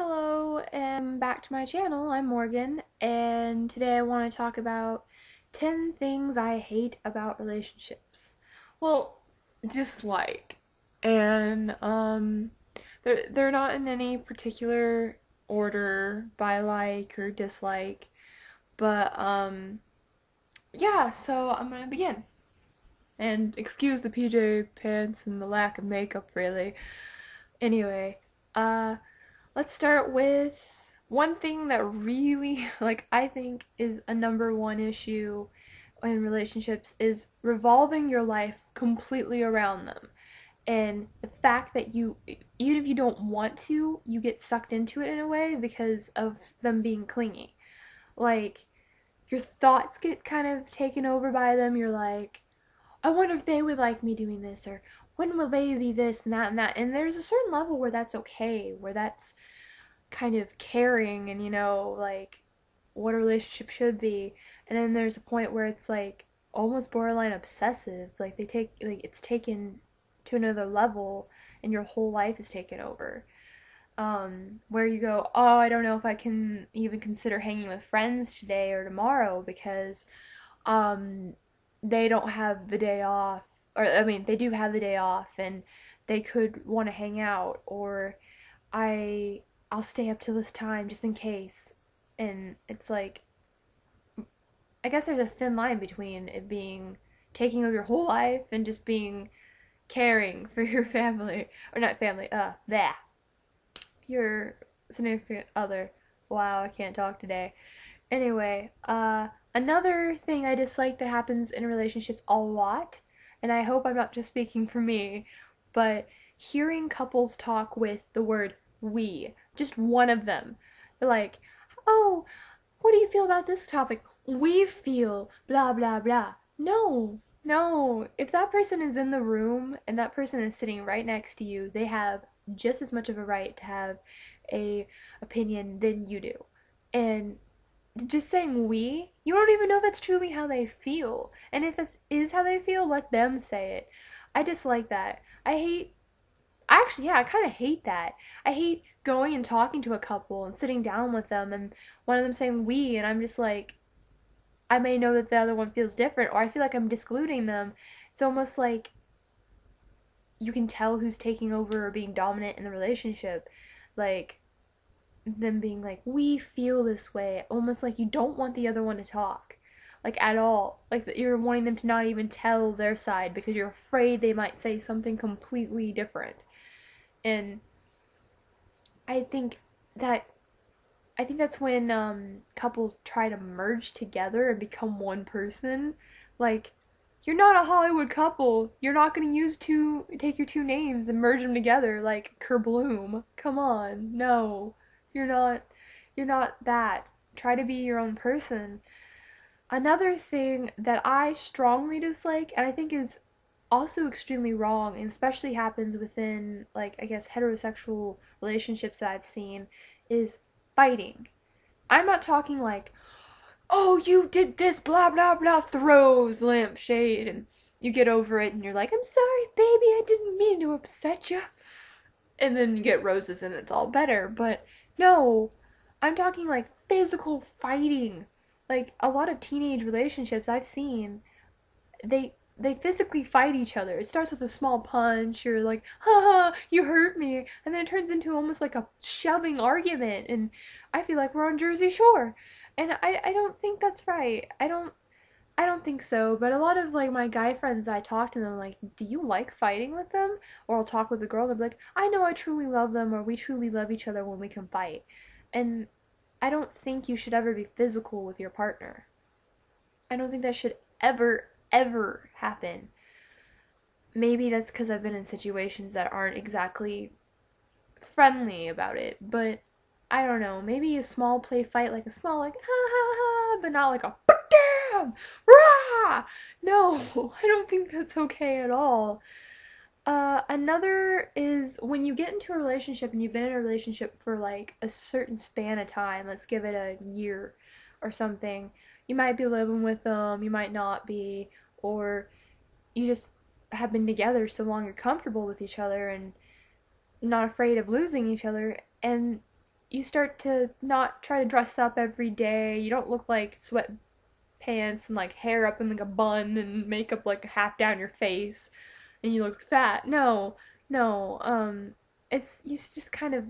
Hello and back to my channel. I'm Morgan and today I want to talk about 10 things I hate about relationships. Well, dislike. And they're not in any particular order by like or dislike. But yeah, so I'm gonna begin. And excuse the PJ pants and the lack of makeup really. Anyway, uh let's start with one thing that really I think is a number one issue in relationships is revolving your life completely around them. And the fact that you, even if you don't want to, you get sucked into it in a way because of them being clingy. Like, your thoughts get kind of taken over by them. You're like, I wonder if they would like me doing this, or when will they be this and that and that. And there's a certain level where that's okay, where that's kind of caring and, like what a relationship should be. And then there's a point where it's like almost borderline obsessive. Like it's taken to another level and your whole life is taken over. Where you go, oh, I don't know if I can even consider hanging with friends today or tomorrow because um they don't have the day off, or I mean they do have the day off and they could want to hang out, or I I'll stay up till this time just in case. And it's like, I guess there's a thin line between it being taking over your whole life and just being caring for your family, or not family, that your significant other. Wow, I can't talk today. Anyway, another thing I dislike that happens in relationships a lot, and I hope I'm not just speaking for me, but hearing couples talk with the word we, just one of them. They're like, oh, what do you feel about this topic? We feel blah blah blah. No, no. If that person is in the room and that person is sitting right next to you, they have just as much of a right to have a opinion than you do. And just saying we, you don't even know if that's truly how they feel. And if this is how they feel, let them say it. I dislike that. I hate, actually, yeah, I kind of hate that. I hate going and talking to a couple and sitting down with them and one of them saying we, and I'm just like, I may know that the other one feels different, or I feel like I'm discluding them. It's almost like you can tell who's taking over or being dominant in the relationship. Like, them being like, we feel this way, almost like you don't want the other one to talk, like at all. Like you're wanting them to not even tell their side because you're afraid they might say something completely different. And I think that I think that's when couples try to merge together and become one person. Like, you're not a Hollywood couple. You're not gonna take your two names and merge them together like Kerbloom. Come on, no, you're not. You're not that. Try to be your own person. Another thing that I strongly dislike, and I think is also extremely wrong, and especially happens within, like, I guess, heterosexual relationships that I've seen, is fighting. I'm not talking like, oh, you did this, blah, blah, blah, throws lampshade, and you get over it and you're like, I'm sorry, baby, I didn't mean to upset you. And then you get roses and it's all better. But no, I'm talking like physical fighting. Like a lot of teenage relationships I've seen, they physically fight each other. It starts with a small punch or like, haha, you hurt me, and then it turns into almost like a shoving argument, and I feel like we're on Jersey Shore. And I don't think that's right. I don't think so, but a lot of like my guy friends, I talk to them like, do you like fighting with them? Or I'll talk with a girl and they'll be like, I know I truly love them, or we truly love each other when we can fight. And I don't think you should ever be physical with your partner. I don't think that should ever, ever happen. Maybe that's because I've been in situations that aren't exactly friendly about it, but I don't know. Maybe a small play fight, like a small, like, ha ha ha, but not like a, damn, rah! No, I don't think that's okay at all. Another is when you get into a relationship and you've been in a relationship for like a certain span of time, let's give it a year or something. You might be living with them, you might not be, or you just have been together so long you're comfortable with each other and not afraid of losing each other. And you start to not try to dress up every day. You don't look like sweatpants and like hair up in like a bun and makeup like half down your face and you look fat. No, no. It's you just kind of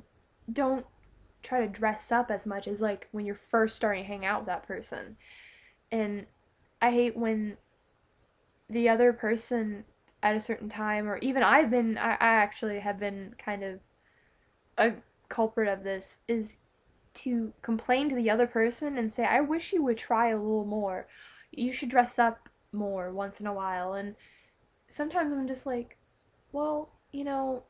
don't try to dress up as much as like when you're first starting to hang out with that person. And I hate when the other person at a certain time, or even I actually have been kind of a culprit of this, is to complain to the other person and say, I wish you would try a little more. You should dress up more once in a while. And sometimes I'm just like, well, you're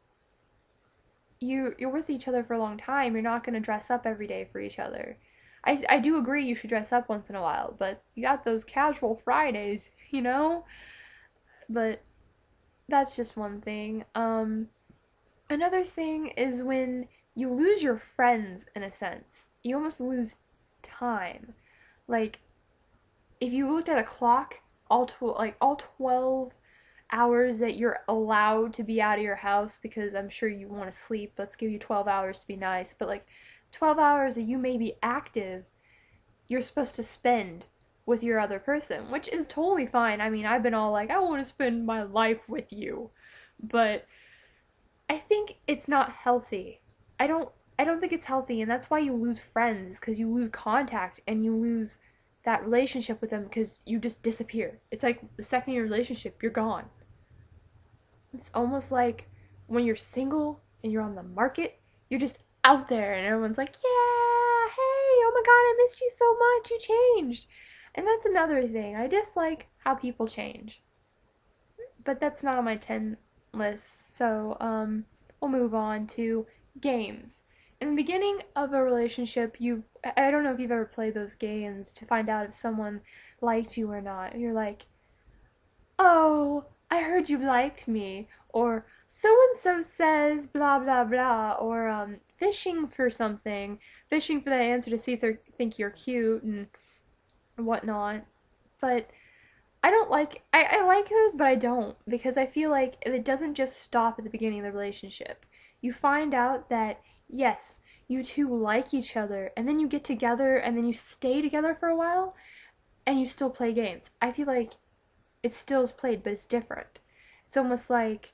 with each other for a long time. You're not going to dress up every day for each other. I do agree you should dress up once in a while, but you got those casual Fridays. But that's just one thing. Another thing is when you lose your friends in a sense. You almost lose time. Like if you looked at a clock, all 12 hours that you're allowed to be out of your house because I'm sure you want to sleep. Let's give you 12 hours to be nice, but like 12 hours that you may be active, you're supposed to spend with your other person, which is totally fine. I mean, I've been all like, I want to spend my life with you, but I think it's not healthy. I don't I don't think it's healthy, and that's why you lose friends because you lose contact and you lose that relationship with them because you just disappear. It's like the second your relationship, you're gone. It's almost like when you're single and you're on the market, you're just out there and everyone's like, yeah, hey, oh my god, I missed you so much, you changed. And that's another thing. I dislike how people change. But that's not on my 10 list, so we'll move on to games. In the beginning of a relationship, I don't know if you've ever played those games to find out if someone liked you or not. You're like, oh, I heard you liked me, or so and so says blah blah blah, or fishing for something, fishing for that answer to see if they think you're cute and whatnot. But I like those, but I don't because I feel like it doesn't just stop at the beginning of the relationship. You find out that yes, you two like each other, and then you get together, and then you stay together for a while, and you still play games. I feel like it still is played, but it's different. It's almost like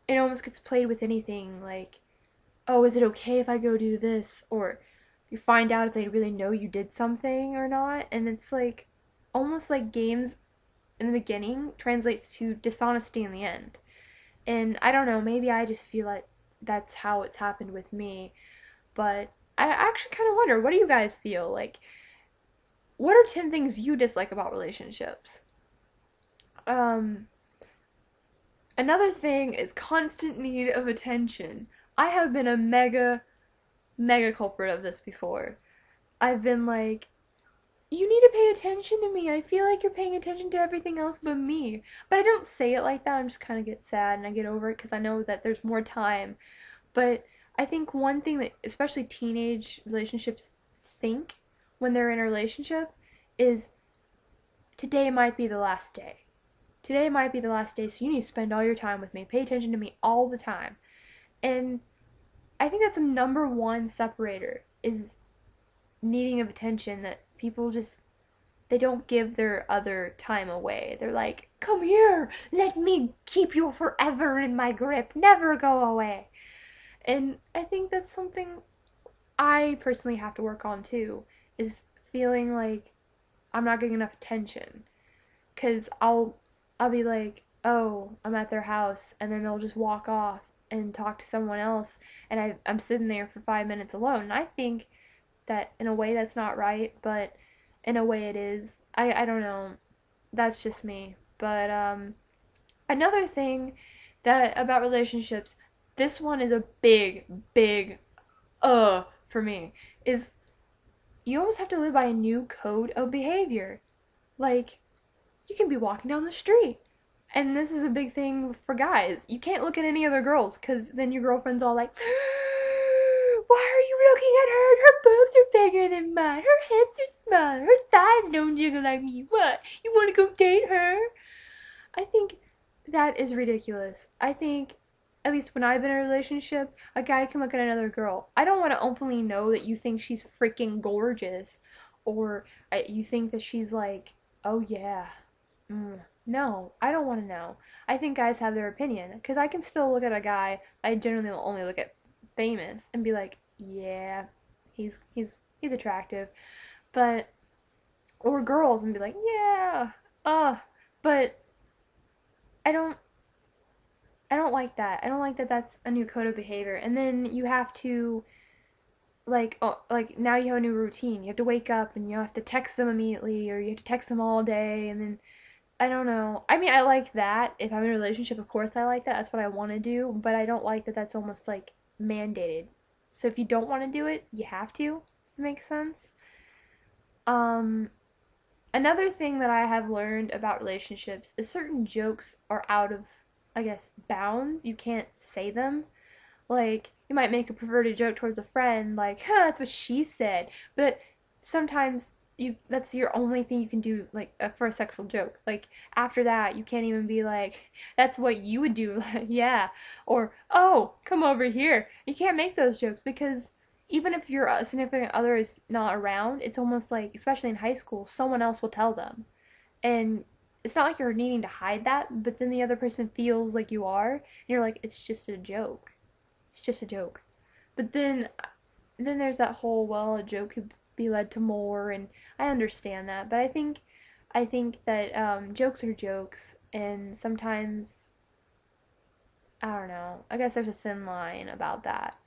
it almost gets played with anything. Like, oh, is it okay if I go do this? Or you find out if they really know you did something or not, and it's like almost like games in the beginning translates to dishonesty in the end. And I don't know, maybe I just feel like that's how it's happened with me. But I actually kind of wonder, what do you guys feel? Like, what are 10 things you dislike about relationships? Um, Another thing is constant need of attention. I have been a mega culprit of this before. I've been like, you need to pay attention to me. I feel like you're paying attention to everything else but me. But I don't say it like that. I'm just kind of get sad and I get over it because I know that there's more time. But I think one thing that especially teenage relationships think when they're in a relationship is today might be the last day. Today might be the last day, so you need to spend all your time with me. Pay attention to me all the time. And I think that's a number one separator is needing of attention that people just they don't give their other time away. They're like, "Come here. Let me keep you forever in my grip. Never go away." And I think that's something I personally have to work on too is feeling like I'm not getting enough attention. Cause I'll be like, oh, I'm at their house, and then they'll just walk off and talk to someone else, and I'm sitting there for 5 minutes alone. And I think that in a way that's not right, but in a way it is. I don't know. That's just me. But another thing that about relationships, this one is a big for me, is you almost have to live by a new code of behavior. Like you can be walking down the street. And this is a big thing for guys. You can't look at any other girls because then your girlfriend's all like, why are you looking at her? Her boobs are bigger than mine. Her hips are smaller. Her thighs don't jiggle like me. What? You want to go date her? I think that is ridiculous. I think at least when I've been in a relationship, a guy can look at another girl. I don't want to openly know that you think she's freaking gorgeous, or you think that she's like, oh yeah. No, I don't want to know. I think guys have their opinion because I can still look at a guy. I generally will only look at famous and be like, yeah, he's attractive, but or girls and be like, yeah, but I don't I don't like that. I don't like that that's a new code of behavior. And then you have to like now you have a new routine. You have to wake up and you have to text them immediately or you have to text them all day and then I don't know. I mean, I like that. If I'm in a relationship, of course I like that. That's what I want to do, but I don't like that that's almost like mandated. So if you don't want to do it, you have to. It makes sense. Um Another thing that I have learned about relationships is certain jokes are out of, I guess, bounds. You can't say them. Like, you might make a perverted joke towards a friend, like, huh, that's what she said. But sometimes that's your only thing you can do, like, for a sexual joke. Like, after that, you can't even be like, that's what you would do, yeah. Or, oh, come over here. You can't make those jokes because even if your significant other is not around, it's almost like, especially in high school, someone else will tell them. And it's not like you're needing to hide that, but then the other person feels like you are, and you're like, it's just a joke. It's just a joke. But then there's that whole well a joke could be led to more and I understand that, but I think that jokes are jokes and sometimes I don't know. I guess there's a thin line about that.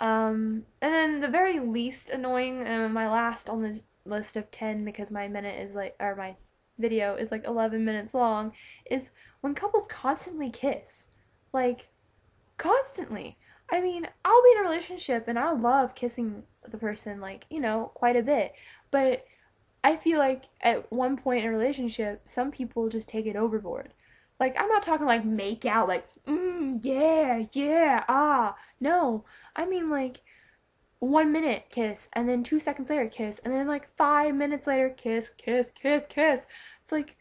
And then the very least annoying, my last on this list of 10 because my minute is like, or my video is like 11 minutes long, is when couples constantly kiss. Like, constantly. I mean, I'll be in a relationship and I love kissing the person, like, quite a bit. But I feel like at one point in a relationship, some people just take it overboard. Like, I'm not talking like make out, like, yeah, yeah, ah. No, I mean like 1 minute kiss, and then 2 seconds later kiss, and then like 5 minutes later kiss, kiss, kiss, kiss. It's like,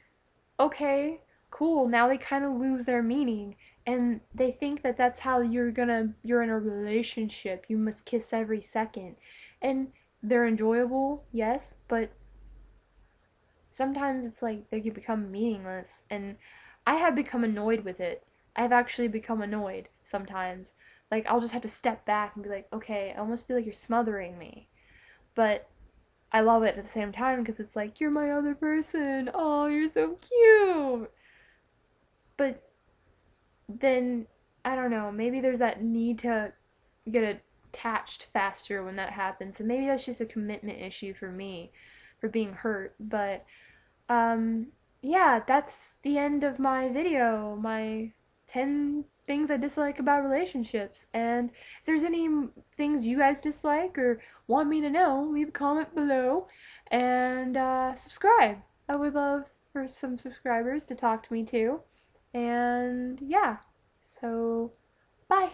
okay, cool. Now they kind of lose their meaning, and they think that that's how you're in a relationship. You must kiss every second, and they're enjoyable, yes, but sometimes it's like they can become meaningless, and I have become annoyed with it. I've actually become annoyed sometimes. Like I'll just have to step back and be like, okay, I almost feel like you're smothering me, but I love it at the same time because it's like you're my other person. Oh, you're so cute. But then I don't know, maybe there's that need to get attached faster when that happens. And maybe that's just a commitment issue for me for being hurt. But yeah, that's the end of my video. My 10 things I dislike about relationships. And if there's any things you guys dislike or want me to know, leave a comment below and subscribe. I would love for some subscribers to talk to me too. And yeah, so bye.